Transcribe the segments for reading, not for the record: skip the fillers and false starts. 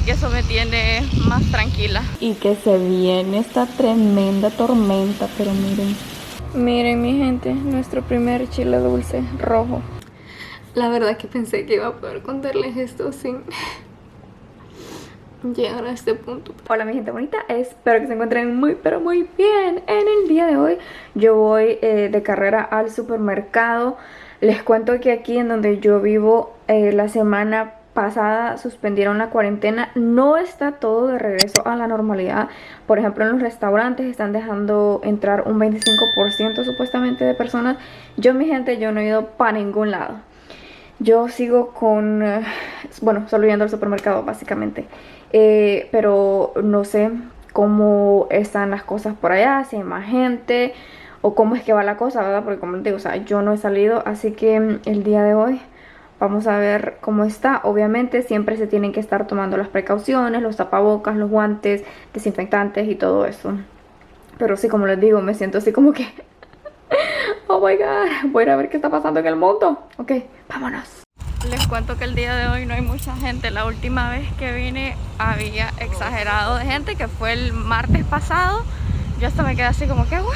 que eso me tiene más tranquila. Y que se viene esta tremenda tormenta, pero miren. Miren mi gente, nuestro primer chile dulce rojo. La verdad que pensé que iba a poder contarles esto sin llegar a este punto. Hola mi gente bonita, espero que se encuentren muy pero muy bien. En el día de hoy yo voy de carrera al supermercado. Les cuento que aquí en donde yo vivo la semana pasada suspendieron la cuarentena. No está todo de regreso a la normalidad. Por ejemplo, en los restaurantes están dejando entrar un 25% supuestamente de personas. Yo mi gente, yo no he ido para ningún lado. Yo sigo con, bueno, solo yendo al supermercado básicamente. Pero no sé cómo están las cosas por allá, si hay más gente o cómo es que va la cosa, ¿verdad? Porque como les digo, o sea, yo no he salido, así que el día de hoy vamos a ver cómo está. Obviamente siempre se tienen que estar tomando las precauciones, los tapabocas, los guantes, desinfectantes y todo eso. Pero sí, como les digo, me siento así como que oh my god, voy a ir a ver qué está pasando en el mundo. Ok, vámonos. Les cuento que el día de hoy no hay mucha gente. La última vez que vine había exagerado de gente, que fue el martes pasado. Yo hasta me quedé así como que ¡guau!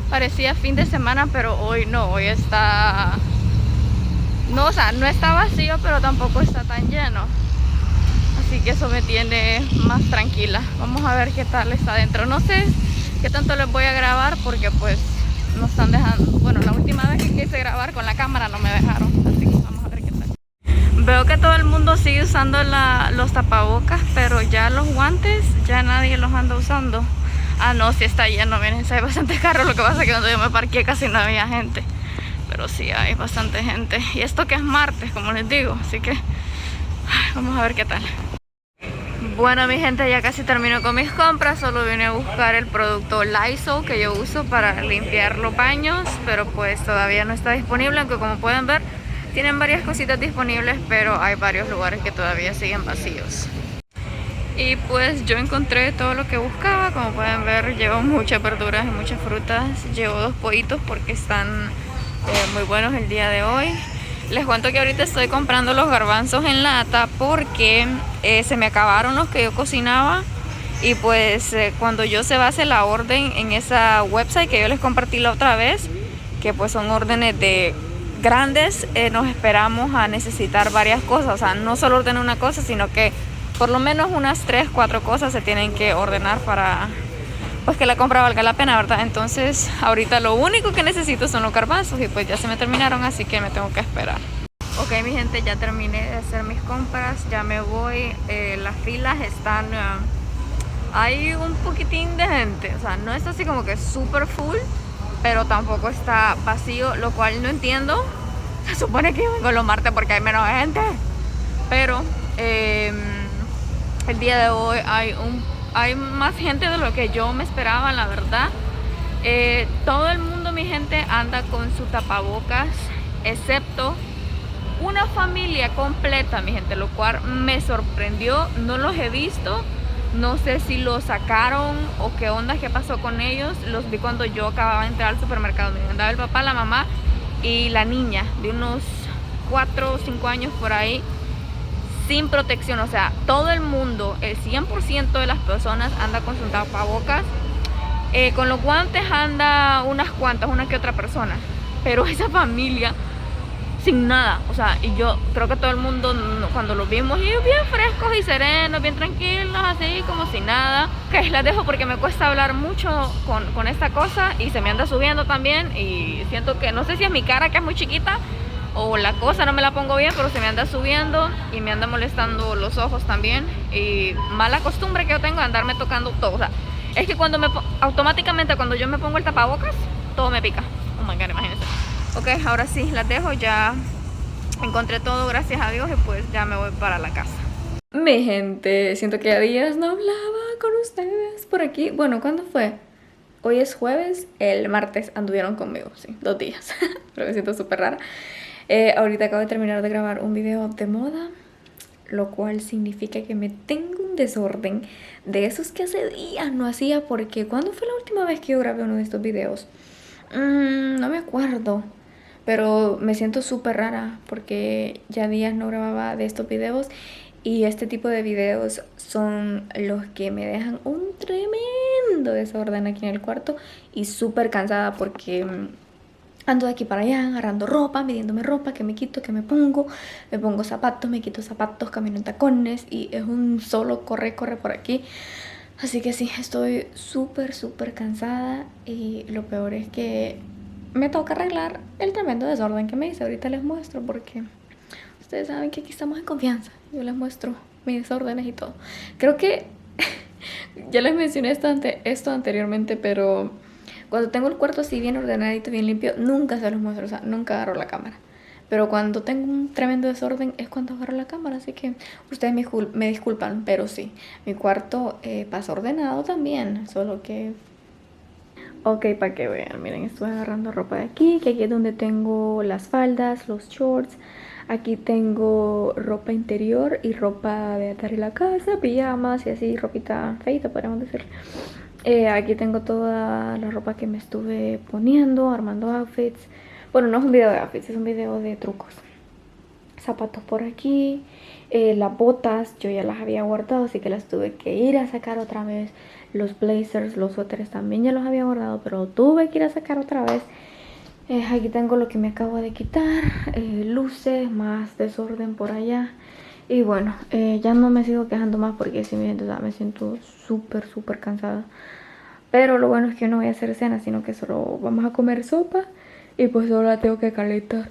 Parecía fin de semana, pero hoy no, hoy está... No, o sea, no está vacío, pero tampoco está tan lleno. Así que eso me tiene más tranquila. Vamos a ver qué tal está adentro. No sé qué tanto les voy a grabar porque pues no están dejando. Bueno, la última vez que quise grabar con la cámara no me dejaron. Así que vamos a ver qué tal. Veo que todo el mundo sigue usando los tapabocas, pero ya los guantes ya nadie los anda usando. Ah, no, sí está lleno, miren, hay bastante carro. Lo que pasa es que cuando yo me parqué casi no había gente. Pero sí hay bastante gente. Y esto que es martes, como les digo. Así que vamos a ver qué tal. Bueno mi gente, ya casi termino con mis compras. Solo vine a buscar el producto Lysol que yo uso para limpiar los baños, pero pues todavía no está disponible, aunque como pueden ver tienen varias cositas disponibles, pero hay varios lugares que todavía siguen vacíos. Y pues yo encontré todo lo que buscaba. Como pueden ver, llevo muchas verduras y muchas frutas. Llevo 2 pollitos porque están muy buenos el día de hoy. Les cuento que ahorita estoy comprando los garbanzos en lata porque se me acabaron los que yo cocinaba. Y pues cuando yo se base la orden en esa website que yo les compartí la otra vez, que pues son órdenes de grandes, nos esperamos a necesitar varias cosas. O sea, no solo ordenar una cosa, sino que por lo menos unas 3, 4 cosas se tienen que ordenar para pues que la compra valga la pena, ¿verdad? Entonces ahorita lo único que necesito son los garbanzos y pues ya se me terminaron, así que me tengo que esperar. Ok mi gente, ya terminé de hacer mis compras, ya me voy. Las filas están... hay un poquitín de gente, o sea, no es así como que súper full, pero tampoco está vacío, lo cual no entiendo. Se supone que yo vengo los martes porque hay menos gente, pero el día de hoy hay más gente de lo que yo me esperaba, la verdad. Todo el mundo, mi gente, anda con su tapabocas, excepto una familia completa, mi gente, lo cual me sorprendió. No los he visto, no sé si los sacaron o qué onda, qué pasó con ellos. Los vi cuando yo acababa de entrar al supermercado. Me andaba el papá, la mamá y la niña de unos 4 o 5 años por ahí, sin protección. O sea, todo el mundo, el 100% de las personas anda con sus tapabocas. Con los guantes anda unas cuantas, una que otra persona, pero esa familia sin nada. O sea, y yo creo que todo el mundo cuando los vimos, ellos bien frescos y serenos, bien tranquilos, así como si nada. Ok, las dejo porque me cuesta hablar mucho con esta cosa y se me anda subiendo también. Y siento que, no sé si es mi cara que es muy chiquita o la cosa no me la pongo bien, pero se me anda subiendo y me anda molestando los ojos también. Y mala costumbre que yo tengo de andarme tocando todo. O sea, es que automáticamente cuando yo me pongo el tapabocas, todo me pica. Oh my god, imagínense. Ok, ahora sí, las dejo, ya encontré todo, gracias a Dios, y pues ya me voy para la casa. Mi gente, siento que a días no hablaba con ustedes por aquí. Bueno, ¿cuándo fue? Hoy es jueves, el martes anduvieron conmigo, sí, 2 días. Pero me siento súper rara. Ahorita acabo de terminar de grabar un video de moda, lo cual significa que me tengo un desorden de esos que hace días no hacía. Porque ¿cuándo fue la última vez que yo grabé uno de estos videos? No me acuerdo, pero me siento súper rara porque ya días no grababa de estos videos. Y este tipo de videos son los que me dejan un tremendo desorden aquí en el cuarto y súper cansada porque ando de aquí para allá agarrando ropa, midiéndome ropa, que me quito, que me pongo zapatos, me quito zapatos, camino en tacones y es un solo corre por aquí. Así que sí, estoy súper cansada y lo peor es que me toca arreglar el tremendo desorden que me hice. Ahorita les muestro porque ustedes saben que aquí estamos en confianza. Yo les muestro mis desórdenes y todo. Creo que ya les mencioné esto anteriormente, pero cuando tengo el cuarto así bien ordenadito, bien limpio, nunca se los muestro, o sea, nunca agarro la cámara. Pero cuando tengo un tremendo desorden es cuando agarro la cámara, así que ustedes me disculpan, pero sí, mi cuarto pasa ordenado también, solo que... Ok, para que vean, miren, estoy agarrando ropa de aquí, que aquí es donde tengo las faldas, los shorts. Aquí tengo ropa interior y ropa de atar en la casa, pijamas y así, ropita feita, podríamos decir. Aquí tengo toda la ropa que me estuve poniendo, armando outfits. Bueno, no es un video de outfits, es un video de trucos. Zapatos por aquí, las botas yo ya las había guardado, así que las tuve que ir a sacar otra vez. Los blazers, los suéteres también ya los había guardado, pero tuve que ir a sacar otra vez. Aquí tengo lo que me acabo de quitar, luces, más desorden por allá. Y bueno, ya no me sigo quejando más porque si me siento súper cansada. Pero lo bueno es que no voy a hacer cena, sino que solo vamos a comer sopa. Y pues solo la tengo que calentar.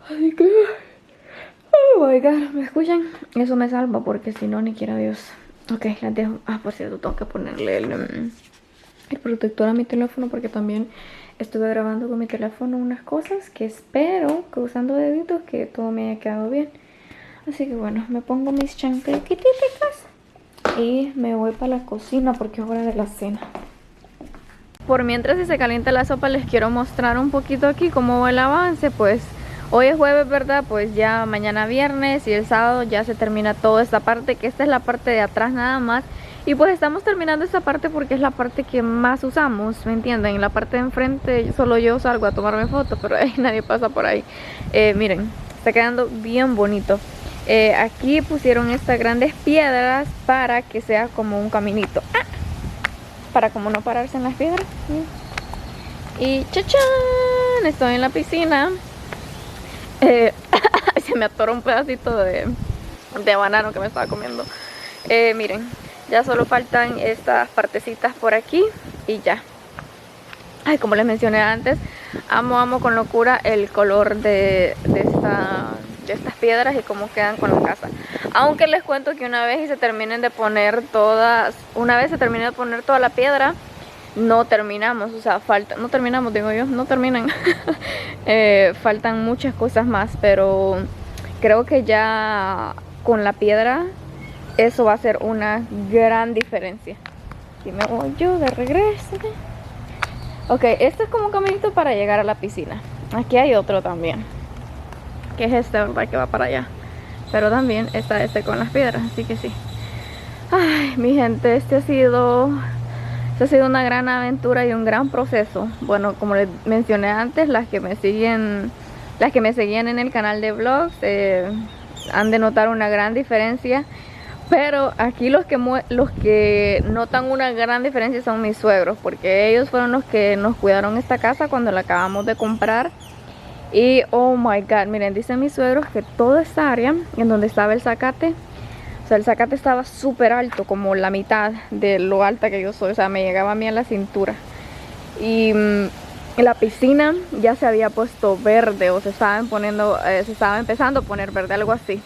Así que... oh my god, ¿me escuchan? Eso me salva porque si no, ni quiera Dios. Ok, las dejo. Ah, por cierto, tengo que ponerle el protector a mi teléfono porque también estuve grabando con mi teléfono unas cosas que espero que usando deditos que todo me haya quedado bien. Así que bueno, me pongo mis chancletas y me voy para la cocina porque es hora de la cena. Por mientras, si se calienta la sopa, les quiero mostrar un poquito aquí cómo va el avance. Pues hoy es jueves, ¿verdad? Pues ya mañana viernes y el sábado ya se termina toda esta parte, que esta es la parte de atrás nada más. Y pues estamos terminando esta parte porque es la parte que más usamos, ¿me entienden? En la parte de enfrente solo yo salgo a tomarme fotos, pero ahí nadie pasa por ahí. Miren, está quedando bien bonito. Aquí pusieron estas grandes piedras para que sea como un caminito. ¡Ah! Para como no pararse en las piedras. Y ¡chachán! Estoy en la piscina. Se me atoró un pedacito de banano que me estaba comiendo. Miren, ya solo faltan estas partecitas por aquí y ya. Ay, como les mencioné antes, amo con locura el color de estas piedras y cómo quedan con la casa. Aunque les cuento que una vez se terminen de poner todas, una vez se termine de poner toda la piedra, no terminamos, o sea, no terminamos, digo yo, no terminan. Faltan muchas cosas más, pero creo que ya con la piedra eso va a ser una gran diferencia. Aquí me voy yo de regreso. Ok, este es como un caminito para llegar a la piscina. Aquí hay otro también, que es este, ¿verdad? Que va para allá. Pero también está este con las piedras, así que sí. Ay, mi gente, este ha sido una gran aventura y un gran proceso. Bueno, como les mencioné antes, las que me seguían en el canal de vlogs han de notar una gran diferencia. Pero aquí los que notan una gran diferencia son mis suegros, porque ellos fueron los que nos cuidaron esta casa cuando la acabamos de comprar. Y oh my god, miren, dicen mis suegros que toda esta área en donde estaba el zacate, o sea, el zacate estaba súper alto, como la mitad de lo alta que yo soy, o sea, me llegaba a mí a la cintura. Y la piscina ya se había puesto verde, o se estaba empezando a poner verde, algo así.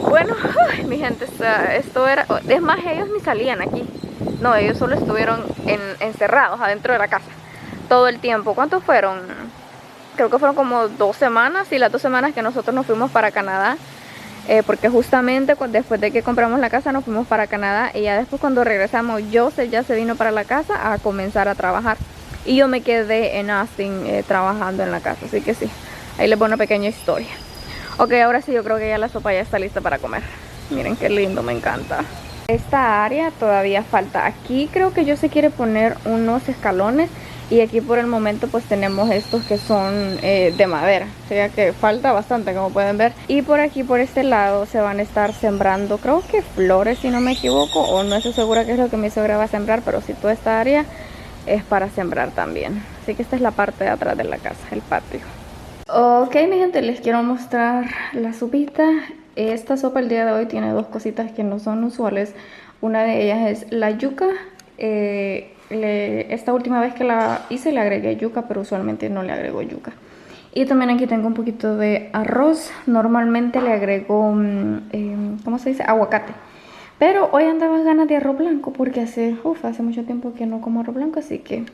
Bueno, mi gente, esto era... Es más, ellos ni salían aquí. No, ellos solo estuvieron encerrados adentro de la casa todo el tiempo. ¿Cuántos fueron? Creo que fueron como 2 semanas. Y las 2 semanas que nosotros nos fuimos para Canadá. Porque justamente después de que compramos la casa nos fuimos para Canadá. Y ya después cuando regresamos, Joseph ya se vino para la casa a comenzar a trabajar. Y yo me quedé en Austin trabajando en la casa. Así que sí, ahí les voy una pequeña historia. Ok, ahora sí, yo creo que ya la sopa ya está lista para comer. Miren qué lindo, me encanta. Esta área todavía falta. Aquí creo que yo se quiere poner unos escalones Y aquí por el momento pues tenemos estos que son de madera, o sea que falta bastante, como pueden ver. Y por aquí, por este lado, se van a estar sembrando, creo que flores, si no me equivoco, o no estoy segura qué es lo que mi suegra va a sembrar, pero sí, toda esta área es para sembrar también. Así que esta es la parte de atrás de la casa, el patio. Ok, mi gente, les quiero mostrar la sopita. Esta sopa el día de hoy tiene dos cositas que no son usuales. Una de ellas es la yuca. Esta última vez que la hice le agregué yuca, pero usualmente no le agrego yuca. Y también aquí tengo un poquito de arroz. Normalmente le agrego, ¿cómo se dice? Aguacate. Pero hoy andaba ganas de arroz blanco porque hace mucho tiempo que no como arroz blanco, así que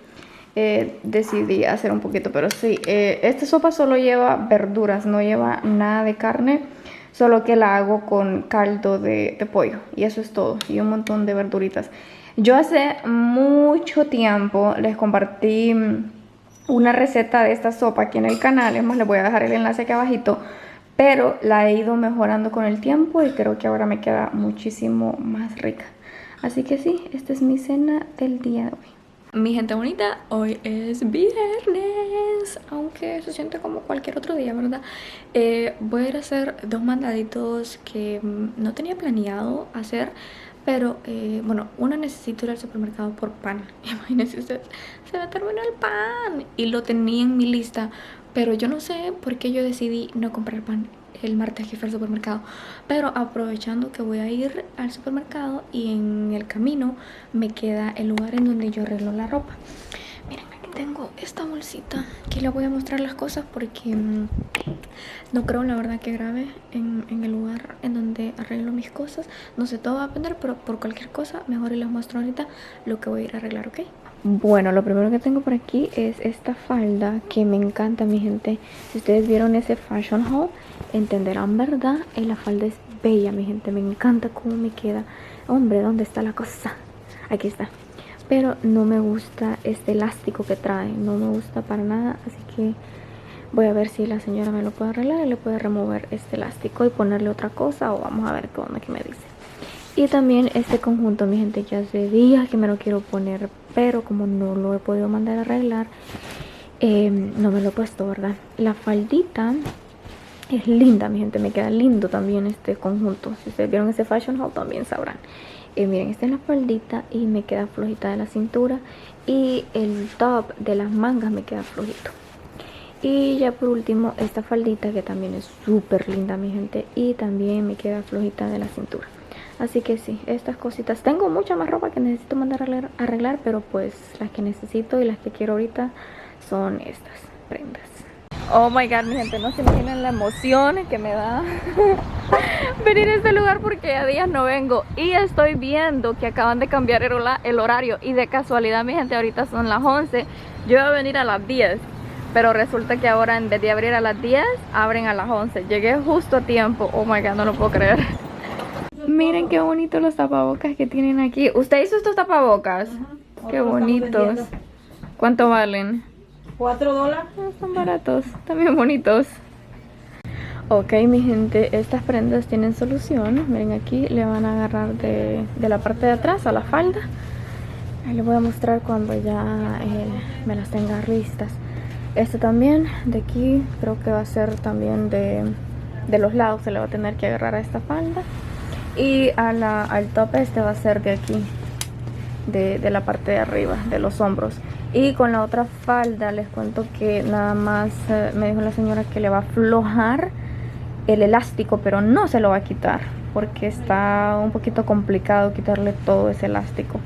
decidí hacer un poquito. Pero sí, esta sopa solo lleva verduras, no lleva nada de carne, solo que la hago con caldo de pollo y eso es todo, y un montón de verduritas. Yo hace mucho tiempo les compartí una receta de esta sopa aquí en el canal, es más, les voy a dejar el enlace aquí abajito, pero la he ido mejorando con el tiempo y creo que ahora me queda muchísimo más rica. Así que sí, esta es mi cena del día de hoy. Mi gente bonita, hoy es viernes, aunque se siente como cualquier otro día, ¿verdad? Voy a ir a hacer dos mandaditos que no tenía planeado hacer, pero bueno, uno necesito ir al supermercado por pan. Imagínense ustedes, se me terminó el pan y lo tenía en mi lista, pero yo no sé por qué yo decidí no comprar pan el martes que fui al supermercado. Pero aprovechando que voy a ir al supermercado y en el camino me queda el lugar en donde yo arreglo la ropa. Miren, aquí tengo esta bolsita. Aquí les voy a mostrar las cosas porque no creo la verdad que grabe en el lugar en donde arreglo mis cosas. No sé, todo va a depender, pero por cualquier cosa mejor les muestro ahorita lo que voy a ir a arreglar, ¿ok? Bueno, lo primero que tengo por aquí es esta falda que me encanta, mi gente. Si ustedes vieron ese fashion haul, entenderán, ¿verdad? La falda es bella, mi gente. Me encanta cómo me queda. Hombre, ¿dónde está la cosa? Aquí está. Pero no me gusta este elástico que trae. No me gusta para nada. Así que voy a ver si la señora me lo puede arreglar y le puede remover este elástico y ponerle otra cosa. O vamos a ver qué onda que me dice. Y también este conjunto, mi gente, ya hace días que me lo quiero poner, pero como no lo he podido mandar a arreglar, no me lo he puesto, ¿verdad? La faldita es linda, mi gente, me queda lindo también este conjunto. Si ustedes vieron ese fashion haul también sabrán. Miren, esta es la faldita y me queda flojita de la cintura, y el top de las mangas me queda flojito. Y ya por último esta faldita que también es súper linda, mi gente, y también me queda flojita de la cintura. Así que sí, estas cositas. Tengo mucha más ropa que necesito mandar a arreglar, pero pues las que necesito y las que quiero ahorita son estas prendas. Oh my god, mi gente, no se imaginan la emoción que me da venir a este lugar porque a días no vengo. Y estoy viendo que acaban de cambiar el horario. Y de casualidad, mi gente, ahorita son las 11. Yo iba a venir a las 10. Pero resulta que ahora en vez de abrir a las 10, abren a las 11. Llegué justo a tiempo. Oh my god, no lo puedo creer. Miren qué bonitos los tapabocas que tienen aquí. ¿Usted hizo estos tapabocas? Qué bonitos. ¿Cuánto valen? $4. Están baratos, están bien bonitos. Ok, mi gente, estas prendas tienen solución. Miren, aquí le van a agarrar de la parte de atrás a la falda. Ahí les voy a mostrar cuando ya me las tenga listas. Este también, de aquí, creo que va a ser también de los lados. Se le va a tener que agarrar a esta falda. Y al top este va a ser de aquí, de la parte de arriba, de los hombros. Y con la otra falda les cuento que nada más me dijo la señora que le va a aflojar el elástico, pero no se lo va a quitar porque está un poquito complicado quitarle todo ese elástico.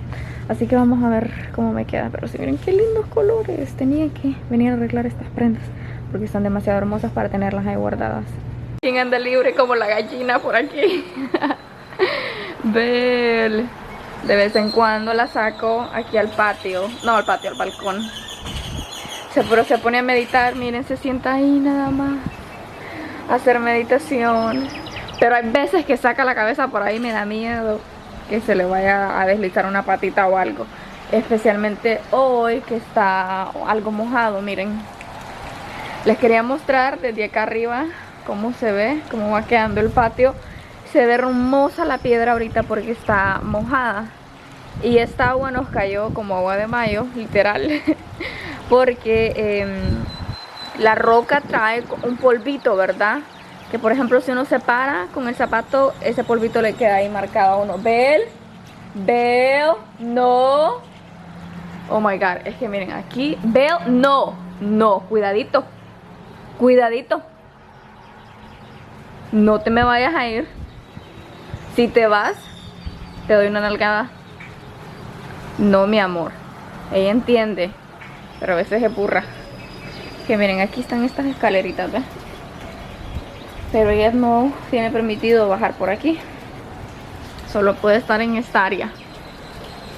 Así que vamos a ver cómo me queda. Pero si miren qué lindos colores. Tenía que venir a arreglar estas prendas porque están demasiado hermosas para tenerlas ahí guardadas. ¿Quién anda libre como la gallina por aquí? Bel. De vez en cuando la saco aquí al patio. No, al patio, al balcón. Pero se pone a meditar. Miren, se sienta ahí nada más a hacer meditación. Pero hay veces que saca la cabeza por ahí. Me da miedo que se le vaya a deslizar una patita o algo. Especialmente hoy que está algo mojado. Miren, les quería mostrar desde acá arriba cómo se ve, cómo va quedando el patio. Se ve hermosa la piedra ahorita porque está mojada. Y esta agua nos cayó como agua de mayo, literal. porque la roca trae un polvito, ¿verdad? Que por ejemplo si uno se para con el zapato, ese polvito le queda ahí marcado a uno. ¿Bel? ¿Bel? No. Oh my god, es que miren aquí. ¿Bel? No. No, cuidadito. Cuidadito. No te me vayas a ir. Si te vas, te doy una nalgada. No, mi amor. Ella entiende, pero a veces se burra. Que miren, aquí están estas escaleritas, ¿ves? Pero ella no tiene permitido bajar por aquí. Solo puede estar en esta área.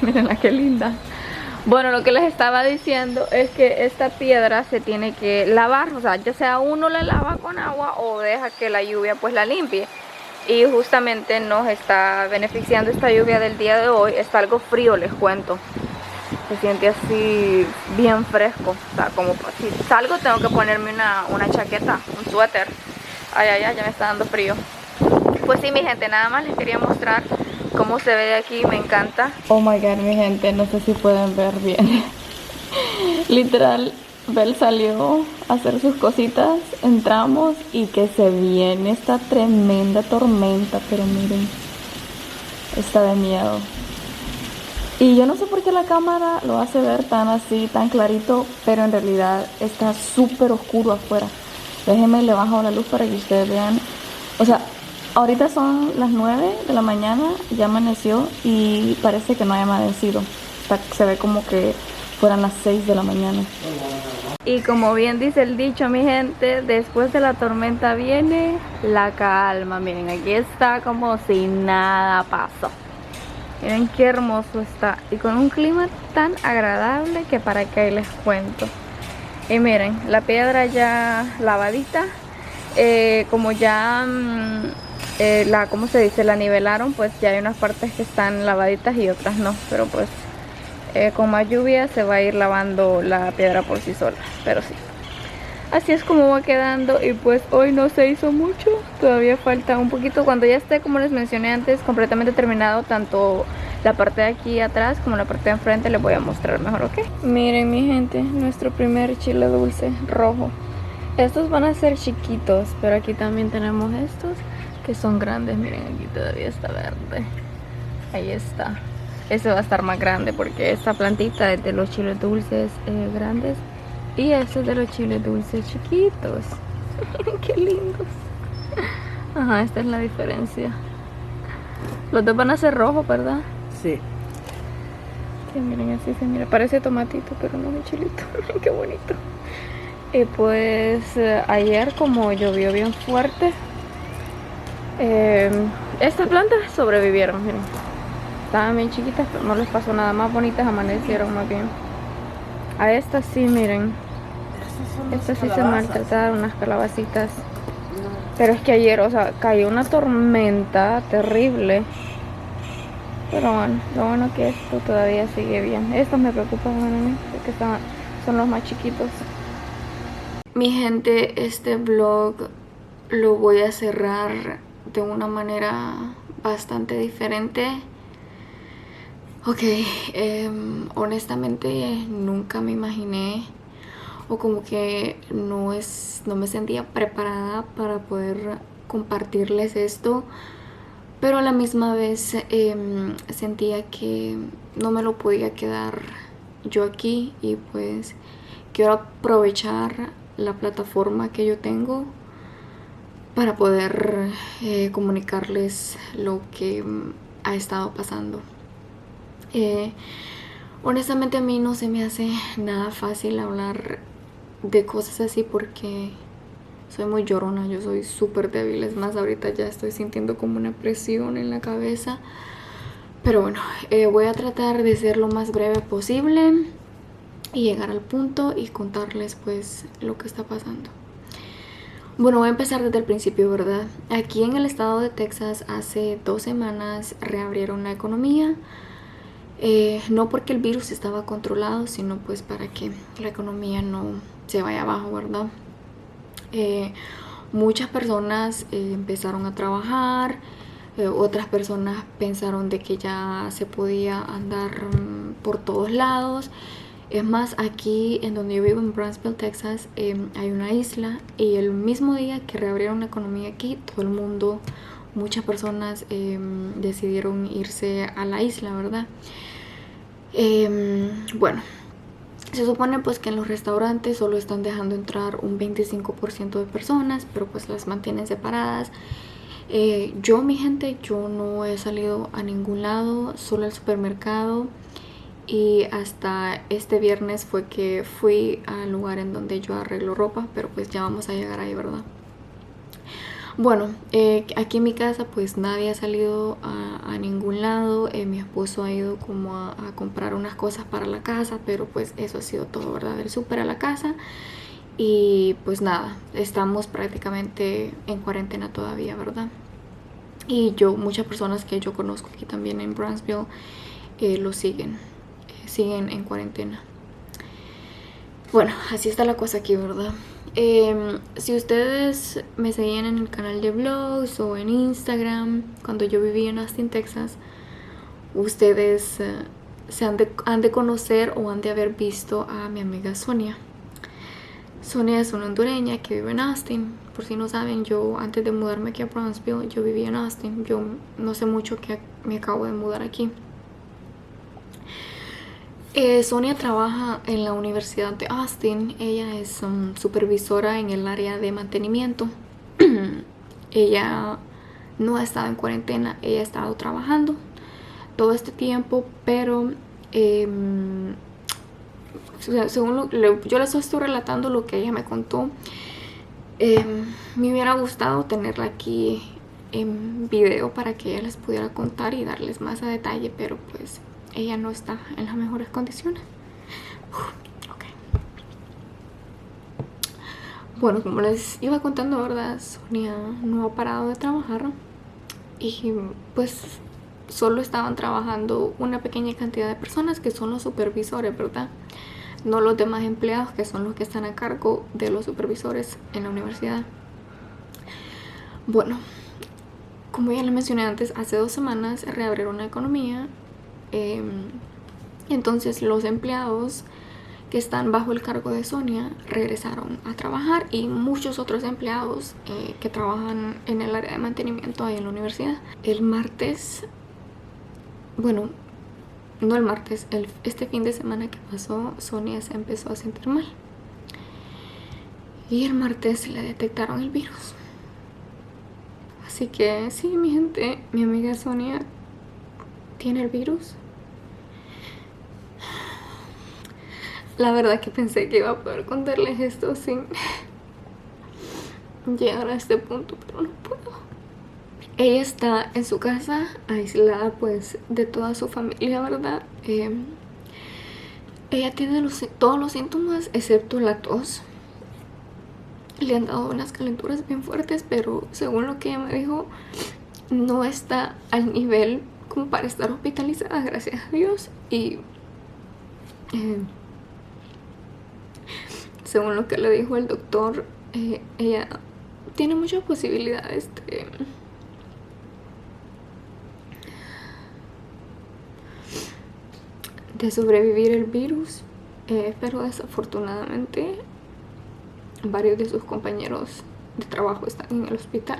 Mirenla qué linda. Bueno, lo que les estaba diciendo es que esta piedra se tiene que lavar. O sea, ya sea uno la lava con agua o deja que la lluvia pues la limpie. Y justamente nos está beneficiando esta lluvia del día de hoy. Está algo frío, les cuento. Se siente así bien fresco. O sea, como si salgo tengo que ponerme una chaqueta, un suéter. Ay, ay, ay, ya me está dando frío. Pues sí, mi gente, nada más les quería mostrar cómo se ve de aquí, me encanta. Oh my god, mi gente, no sé si pueden ver bien. Literal, Bel salió a hacer sus cositas, entramos y que se viene esta tremenda tormenta, pero miren, está de miedo. Y yo no sé por qué la cámara lo hace ver tan así, tan clarito, pero en realidad está súper oscuro afuera. Déjenme le bajo la luz para que ustedes vean. O sea, ahorita son las 9 de la mañana, ya amaneció y parece que no haya amanecido. O sea, se ve como que fueran las 6 de la mañana. Y como bien dice el dicho, mi gente, después de la tormenta viene la calma. Miren, aquí está como si nada pasó. Miren qué hermoso está. Y con un clima tan agradable que para qué les cuento. Y miren, la piedra ya lavadita. Como ya ¿cómo se dice? La nivelaron, pues ya hay unas partes que están lavaditas y otras no. Pero pues con más lluvia se va a ir lavando la piedra por sí sola. Pero sí, así es como va quedando. Y pues hoy no se hizo mucho, todavía falta un poquito. Cuando ya esté, como les mencioné antes, completamente terminado, tanto la parte de aquí atrás como la parte de enfrente, les voy a mostrar mejor, ¿ok? Miren, mi gente, nuestro primer chile dulce rojo. Estos van a ser chiquitos, pero aquí también tenemos estos que son grandes. Miren, aquí todavía está verde. Ahí está. Este va a estar más grande porque esta plantita es de los chiles dulces grandes y este es de los chiles dulces chiquitos. Miren qué lindos. Ajá, esta es la diferencia. Los dos van a ser rojos, ¿verdad? Sí. Que miren, así se mira. Parece tomatito, pero no es chilito. Miren qué bonito. Y pues ayer, como llovió bien fuerte, estas plantas sobrevivieron, miren. Estaban bien chiquitas, pero no les pasó nada. Más bonitas amanecieron más bien. A estas sí, miren. Estas sí se maltrataron, unas calabacitas. Pero es que ayer, o sea, cayó una tormenta terrible. Pero bueno, lo bueno que esto todavía sigue bien. Estos me preocupan, bueno, porque son los más chiquitos. Mi gente, este vlog lo voy a cerrar de una manera bastante diferente. Ok, honestamente nunca me imaginé o como que no me sentía preparada para poder compartirles esto, pero a la misma vez sentía que no me lo podía quedar yo aquí y pues quiero aprovechar la plataforma que yo tengo para poder comunicarles lo que ha estado pasando. Honestamente a mí no se me hace nada fácil hablar de cosas así porque soy muy llorona, yo soy súper débil. Es más, ahorita ya estoy sintiendo como una presión en la cabeza. Pero bueno, voy a tratar de ser lo más breve posible y llegar al punto y contarles pues lo que está pasando. Bueno, voy a empezar desde el principio, ¿verdad? Aquí en el estado de Texas hace 2 semanas reabrieron la economía. No porque el virus estaba controlado, sino pues para que la economía no se vaya abajo, ¿verdad? Muchas personas empezaron a trabajar, otras personas pensaron de que ya se podía andar por todos lados Es más, aquí en donde yo vivo, en Brownsville, Texas, hay una isla, y el mismo día que reabrieron la economía aquí, todo el mundo, muchas personas decidieron irse a la isla, ¿verdad? Bueno, se supone pues que en los restaurantes solo están dejando entrar un 25% de personas, pero pues las mantienen separadas. Yo, mi gente, yo no he salido a ningún lado, solo al supermercado. Y hasta este viernes fue que fui al lugar en donde yo arreglo ropa, pero pues ya vamos a llegar ahí, ¿verdad? Bueno, aquí en mi casa pues nadie ha salido a ningún lado. Mi esposo ha ido como a comprar unas cosas para la casa, pero pues eso ha sido todo, ¿verdad? Del súper a la casa. Y pues nada, estamos prácticamente en cuarentena todavía, ¿verdad? Y muchas personas que yo conozco aquí también en Brownsville lo siguen en cuarentena. Bueno, así está la cosa aquí, ¿verdad? Si ustedes me seguían en el canal de vlogs o en Instagram cuando yo vivía en Austin, Texas, ustedes han de conocer o han de haber visto a mi amiga Sonia. Sonia es una hondureña que vive en Austin. Por si no saben, yo antes de mudarme aquí a Brownsville, yo vivía en Austin. Yo no sé mucho, que me acabo de mudar aquí. Sonia trabaja en la Universidad de Austin. Ella es supervisora en el área de mantenimiento. Ella no ha estado en cuarentena, ella ha estado trabajando todo este tiempo, pero según yo les estoy relatando lo que ella me contó. Me hubiera gustado tenerla aquí en video para que ella les pudiera contar y darles más a detalle, pero pues ella no está en las mejores condiciones. Okay. Bueno, como les iba contando, ¿verdad? Sonia no ha parado de trabajar y pues solo estaban trabajando una pequeña cantidad de personas, que son los supervisores, ¿verdad? No los demás empleados, que son los que están a cargo de los supervisores en la universidad. Bueno, como ya les mencioné antes, hace 2 semanas reabrieron la economía. Entonces los empleados que están bajo el cargo de Sonia regresaron a trabajar, y muchos otros empleados que trabajan en el área de mantenimiento ahí en la universidad. El martes, bueno, no el martes, este fin de semana que pasó, Sonia se empezó a sentir mal, y el martes le detectaron el virus. Así que sí, mi gente, mi amiga Sonia tiene el virus. La verdad que pensé que iba a poder contarles esto sin llegar a este punto, pero no puedo. Ella está en su casa, aislada pues de toda su familia, ¿verdad? Ella tiene todos los síntomas excepto la tos. Le han dado unas calenturas bien fuertes, pero según lo que ella me dijo, no está al nivel como para estar hospitalizada, gracias a Dios. Y según lo que le dijo el doctor, ella tiene muchas posibilidades de sobrevivir el virus, pero desafortunadamente varios de sus compañeros de trabajo están en el hospital.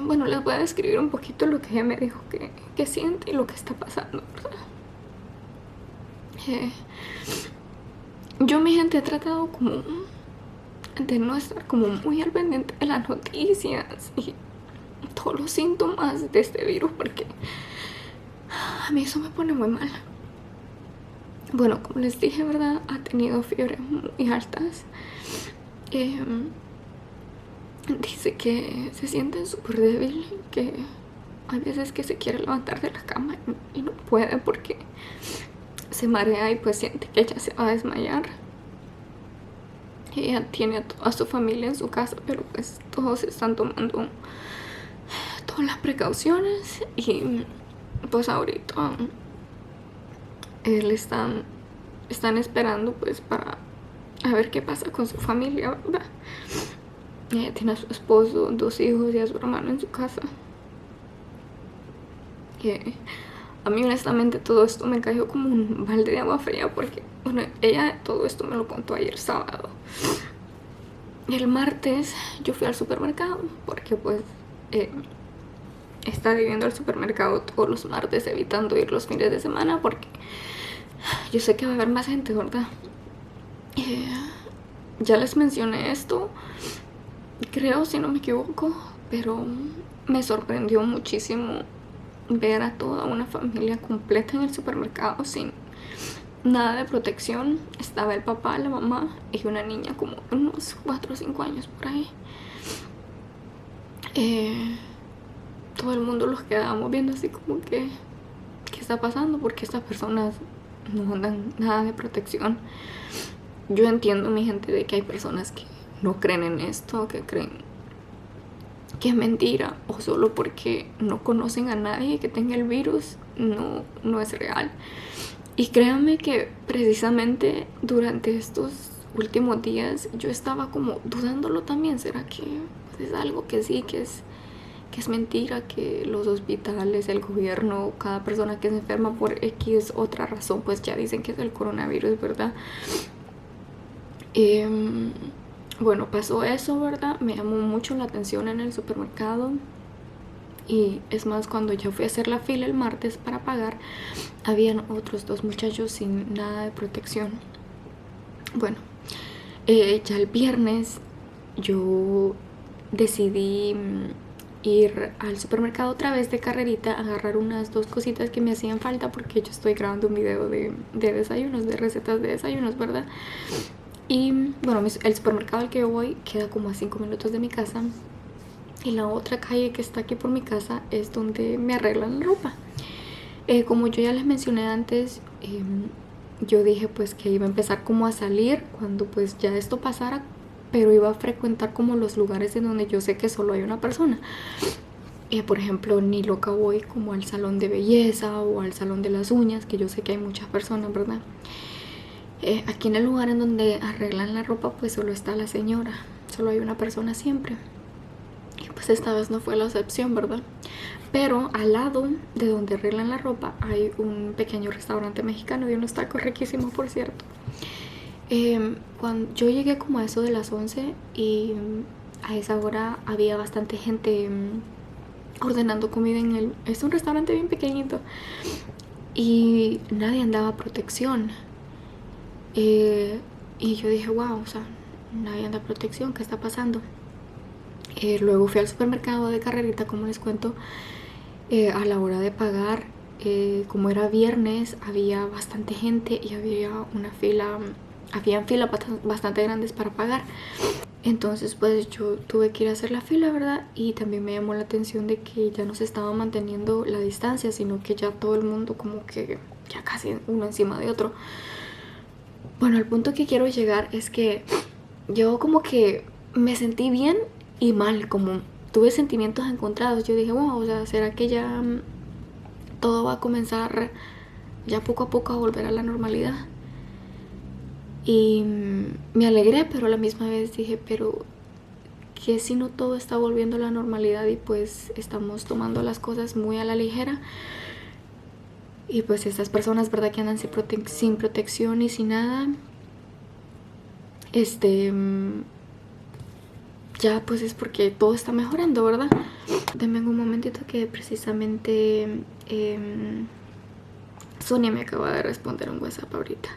Bueno, les voy a describir un poquito lo que ella me dijo que siente y lo que está pasando, ¿verdad? Yo, mi gente, he tratado como de no estar como muy al pendiente de las noticias y todos los síntomas de este virus, porque a mí eso me pone muy mal. Bueno, como les dije, ¿verdad? Ha tenido fiebres muy altas. Dice que se siente súper débil, que hay veces que se quiere levantar de la cama y no puede porque se marea y pues siente que ella se va a desmayar. Ella tiene a toda su familia en su casa, pero pues todos están tomando todas las precauciones, y pues ahorita están esperando pues para a ver qué pasa con su familia, ¿verdad? Ella tiene a su esposo, 2 hijos y a su hermano en su casa. A mí honestamente todo esto me cayó como un balde de agua fría porque, bueno, ella todo esto me lo contó ayer sábado. El martes yo fui al supermercado porque pues está viviendo al supermercado todos los martes, evitando ir los fines de semana porque yo sé que va a haber más gente, ¿verdad? Ya les mencioné esto, creo, si no me equivoco, pero me sorprendió muchísimo ver a toda una familia completa en el supermercado sin nada de protección. Estaba el papá, la mamá y una niña como unos 4 o 5 años por ahí. Todo el mundo los quedábamos viendo así como que ¿qué está pasando? Porque estas personas no andan nada de protección. Yo entiendo, mi gente, de que hay personas que no creen en esto, que creen que es mentira, o solo porque no conocen a nadie que tenga el virus, no es real. Y créanme que precisamente durante estos últimos días yo estaba como dudándolo también. ¿Será que pues, es algo que sí, que es mentira, que los hospitales, el gobierno, cada persona que se enferma por X otra razón, pues ya dicen que es el coronavirus, ¿verdad? Bueno, pasó eso, ¿verdad? Me llamó mucho la atención en el supermercado. Y es más, cuando ya fui a hacer la fila el martes para pagar, habían otros 2 muchachos sin nada de protección. Bueno, ya el viernes yo decidí ir al supermercado otra vez de carrerita, agarrar unas 2 cositas que me hacían falta porque yo estoy grabando un video de desayunos, de recetas de desayunos, ¿verdad? Y bueno, el supermercado al que yo voy queda como a 5 minutos de mi casa. Y la otra calle que está aquí por mi casa es donde me arreglan la ropa. Como yo ya les mencioné antes, yo dije pues que iba a empezar como a salir cuando pues ya esto pasara, pero iba a frecuentar como los lugares en donde yo sé que solo hay una persona. Por ejemplo, ni loca voy como al salón de belleza o al salón de las uñas, que yo sé que hay muchas personas, ¿verdad? Aquí en el lugar en donde arreglan la ropa pues solo está la señora, solo hay una persona siempre. Y pues esta vez no fue la excepción, ¿verdad? Pero al lado de donde arreglan la ropa hay un pequeño restaurante mexicano y unos tacos riquísimos, por cierto. Cuando yo llegué como a eso de las 11 y a esa hora había bastante gente ordenando comida es un restaurante bien pequeñito y nadie andaba protección. Y yo dije, wow, o sea, nadie anda protección, ¿qué está pasando? Luego fui al supermercado de carrerita, como les cuento. A la hora de pagar, como era viernes, había bastante gente y habían filas bastante grandes para pagar. Entonces pues yo tuve que ir a hacer la fila, ¿verdad? Y también me llamó la atención de que ya no se estaba manteniendo la distancia, sino que ya todo el mundo como que ya casi uno encima de otro. Bueno, el punto que quiero llegar es que yo como que me sentí bien y mal, como tuve sentimientos encontrados. Yo dije, wow, o sea, ¿será que ya todo va a comenzar ya poco a poco a volver a la normalidad? Y me alegré, pero a la misma vez dije, pero ¿qué si no todo está volviendo a la normalidad y pues estamos tomando las cosas muy a la ligera? Y pues estas personas, ¿verdad? Que andan sin protección y sin nada, ya pues es porque todo está mejorando, ¿verdad? Denme un momentito que precisamente Sonia me acaba de responder un WhatsApp ahorita.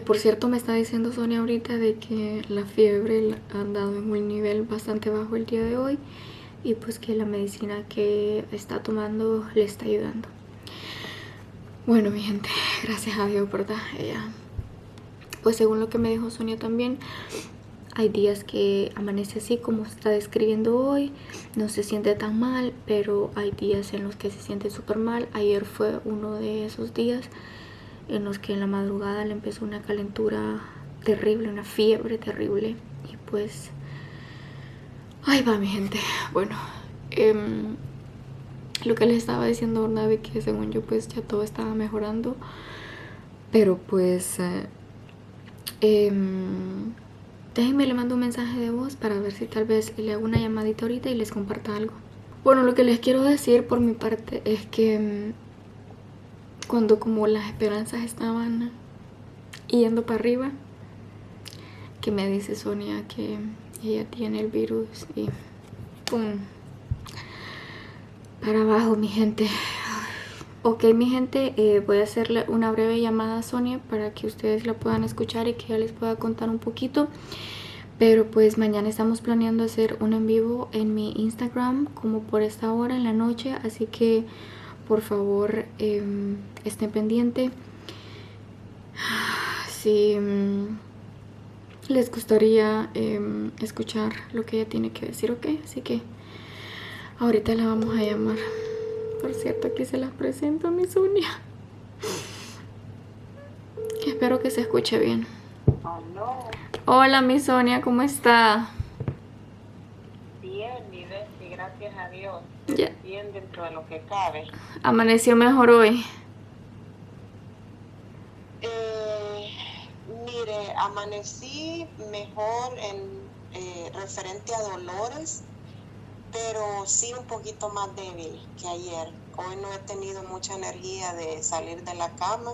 Por cierto, me está diciendo Sonia ahorita de que la fiebre ha andado en un nivel bastante bajo el día de hoy y pues que la medicina que está tomando le está ayudando. Bueno, mi gente, gracias a Dios, ¿verdad? Pues según lo que me dijo Sonia también, hay días que amanece así como está describiendo hoy, no se siente tan mal, pero hay días en los que se siente súper mal. Ayer fue uno de esos días en los que en la madrugada le empezó una calentura terrible, una fiebre terrible. Y pues, ahí va, mi gente. Bueno, lo que les estaba diciendo, ¿verdad? De que según yo pues ya todo estaba mejorando, pero pues déjenme, le mando un mensaje de voz para ver si tal vez le hago una llamadita ahorita y les comparta algo. Bueno, lo que les quiero decir por mi parte es que cuando como las esperanzas estaban yendo para arriba, que me dice Sonia que ella tiene el virus y pum, para abajo, mi gente. Ok, mi gente, voy a hacerle una breve llamada a Sonia para que ustedes la puedan escuchar y que ella les pueda contar un poquito. Pero pues mañana estamos planeando hacer un en vivo en mi Instagram como por esta hora en la noche, así que por favor estén pendientes. Si les gustaría escuchar lo que ella tiene que decir, ok, así que ahorita la vamos a llamar. Por cierto, aquí se las presento a mi Sonia. Espero que se escuche bien. Hola, mi Sonia, ¿cómo está? Bien, mi Bessie, gracias a Dios. Ya. Bien dentro de lo que cabe. ¿Amaneció mejor hoy? Mire, amanecí mejor en referente a dolores, pero sí un poquito más débil que ayer. Hoy no he tenido mucha energía de salir de la cama,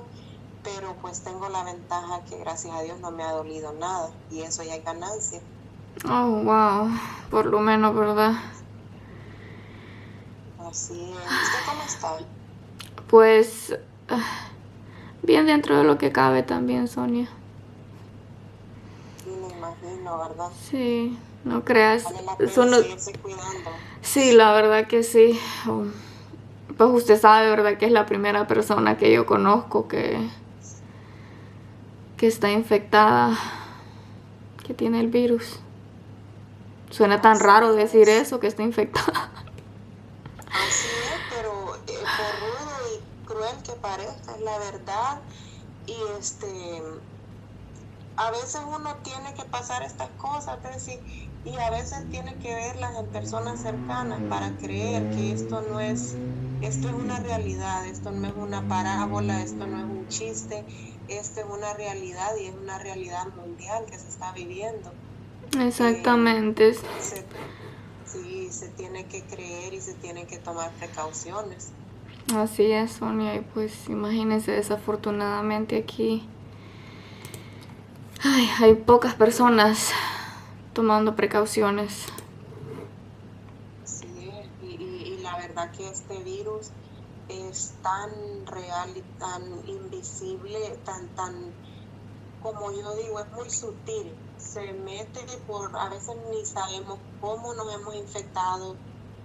pero pues tengo la ventaja que gracias a Dios no me ha dolido nada y eso ya es ganancia. Oh, wow, por lo menos, ¿verdad? Así es. ¿Usted cómo está? Pues bien dentro de lo que cabe también, Sonia. Sí, me imagino, ¿verdad? Sí, no creas. Vale la pena seguirse cuidando. Sí, la verdad que sí. Pues usted sabe, ¿verdad? Que es la primera persona que yo conozco que está infectada, que tiene el virus. Suena tan raro decir eso, que está infectada. Así es, pero por rudo y cruel que parezca, es la verdad. Y a veces uno tiene que pasar estas cosas, Bessie, y a veces tiene que verlas en personas cercanas para creer que esto es una realidad, esto no es una parábola, esto no es un chiste, esto es una realidad y es una realidad mundial que se está viviendo. Exactamente. Sí, se tiene que creer y se tienen que tomar precauciones. Así es, Sonia, y pues imagínense, desafortunadamente aquí hay pocas personas tomando precauciones. Sí, y la verdad que este virus es tan real y tan invisible, tan, como yo digo, es muy sutil. Se mete a veces ni sabemos cómo nos hemos infectado,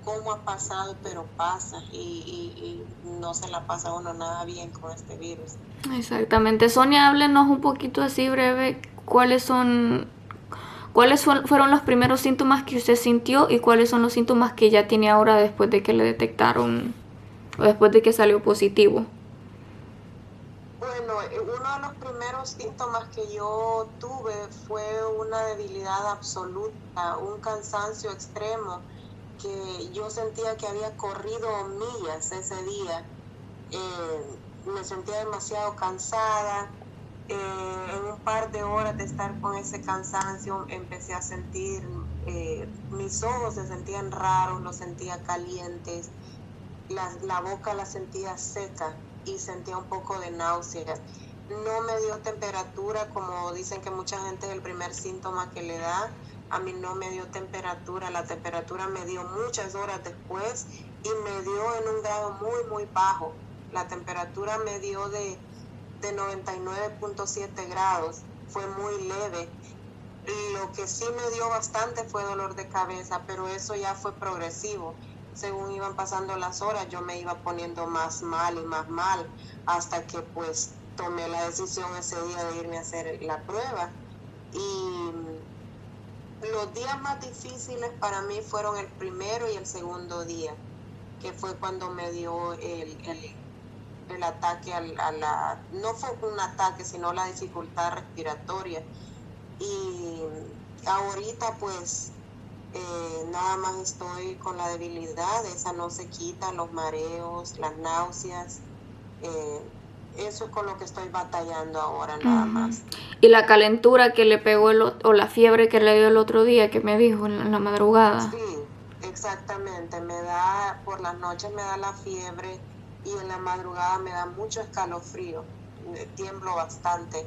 cómo ha pasado, pero pasa y no se la pasa a uno nada bien con este virus. Exactamente. Sonia, háblenos un poquito así breve, ¿cuáles fueron los primeros síntomas que usted sintió y cuáles son los síntomas que ya tiene ahora después de que le detectaron o después de que salió positivo? Bueno, uno de los primeros síntomas que yo tuve fue una debilidad absoluta, un cansancio extremo, que yo sentía que había corrido millas ese día. Me sentía demasiado cansada. En un par de horas de estar con ese cansancio empecé a sentir, mis ojos se sentían raros, los sentía calientes, la boca la sentía seca y sentía un poco de náuseas. No me dio temperatura, como dicen que mucha gente es el primer síntoma que le da. A mí no me dio temperatura, la temperatura me dio muchas horas después y me dio en un grado muy, muy bajo. La temperatura me dio de 99.7 grados, fue muy leve. Lo que sí me dio bastante fue dolor de cabeza, pero eso ya fue progresivo. Según iban pasando las horas, yo me iba poniendo más mal y más mal, hasta que pues tomé la decisión ese día de irme a hacer la prueba. Y los días más difíciles para mí fueron el primero y el segundo día, que fue cuando me dio el ataque no fue un ataque, sino la dificultad respiratoria. Y ahorita pues nada más estoy con la debilidad, esa no se quita, los mareos, las náuseas, eso es con lo que estoy batallando ahora nada más. ¿Y la calentura que le pegó o la fiebre que le dio el otro día que me dijo en la madrugada? Sí, exactamente, por las noches me da la fiebre, y en la madrugada me da mucho escalofrío, tiemblo bastante,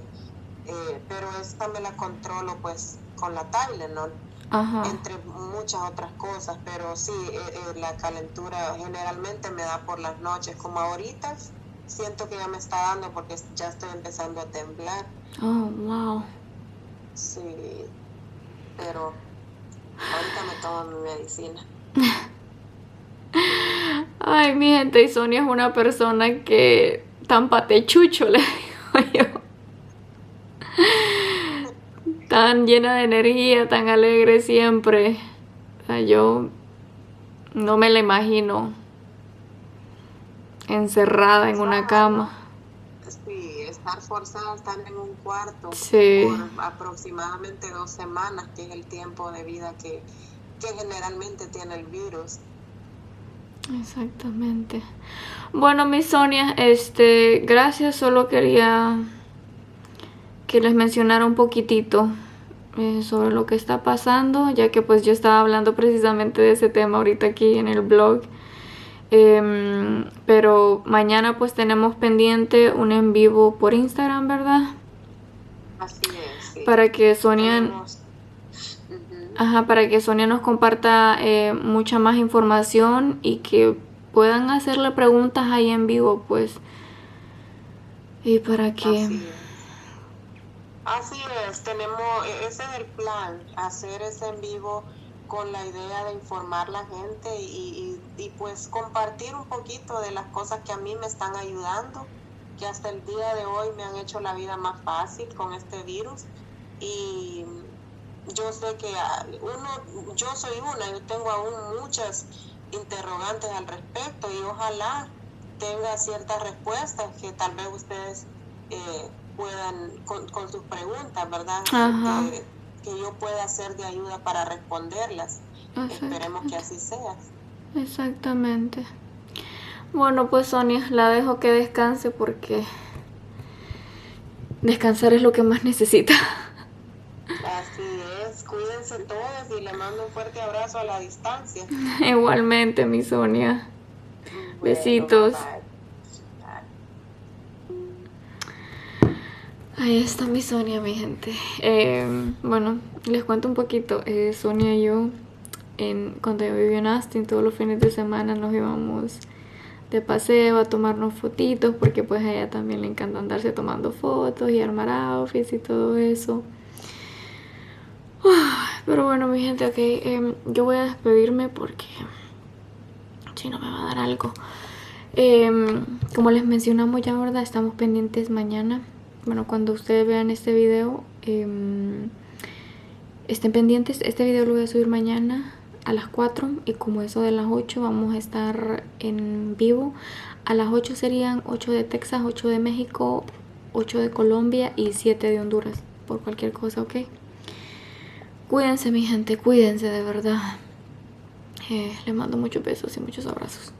pero esta me la controlo pues con la Tylenol, Ajá. entre muchas otras cosas, pero sí, la calentura generalmente me da por las noches, como ahorita siento que ya me está dando porque ya estoy empezando a temblar, Oh, wow. sí, pero ahorita me tomo mi medicina. Ay, mi gente, y Sonia es una persona que tan patechucho, le digo yo. Tan llena de energía, tan alegre siempre. O sea, yo no me la imagino encerrada en una cama. Sí, estar forzada a estar en un cuarto Sí, por aproximadamente 2 semanas, que es el tiempo de vida que generalmente tiene el virus. exactamente. Bueno, mi Sonia, gracias, solo quería que les mencionara un poquitito sobre lo que está pasando, ya que pues yo estaba hablando precisamente de ese tema ahorita aquí en el blog. Pero mañana pues tenemos pendiente un en vivo por Instagram, ¿verdad? Así es, sí. Para que Sonia, Tenemos, para que Sonia nos comparta mucha más información y que puedan hacerle preguntas ahí en vivo, pues. Y para que... así es, tenemos, ese es el plan, hacer ese en vivo con la idea de informar a la gente y pues compartir un poquito de las cosas que a mí me están ayudando, que hasta el día de hoy me han hecho la vida más fácil con este virus. Y yo sé que yo soy yo tengo aún muchas interrogantes al respecto y ojalá tenga ciertas respuestas que tal vez ustedes puedan con sus preguntas, ¿verdad? Que yo pueda ser de ayuda para responderlas. Esperemos que así sea. Exactamente. Bueno, pues Sonia, la dejo que descanse porque descansar es lo que más necesita. Así es, cuídense todos y le mando un fuerte abrazo a la distancia. Igualmente, mi Sonia. Bueno, besitos. bye. Ahí está mi Sonia, mi gente. Bueno, les cuento un poquito. Sonia y yo, cuando yo vivía en Austin, todos los fines de semana nos íbamos de paseo a tomarnos fotitos, porque pues a ella también le encanta andarse tomando fotos y armar outfits y todo eso. Pero bueno, mi gente, ok, yo voy a despedirme porque si no me va a dar algo. Como les mencionamos ya, ¿verdad? Estamos pendientes mañana. Bueno, cuando ustedes vean este video, estén pendientes. Este video lo voy a subir mañana a las 4 y como eso de las 8 vamos a estar en vivo. A las 8 serían 8 de Texas, 8 de México, 8 de Colombia y 7 de Honduras, por cualquier cosa, ¿ok? Cuídense, mi gente, cuídense de verdad. Les mando muchos besos y muchos abrazos.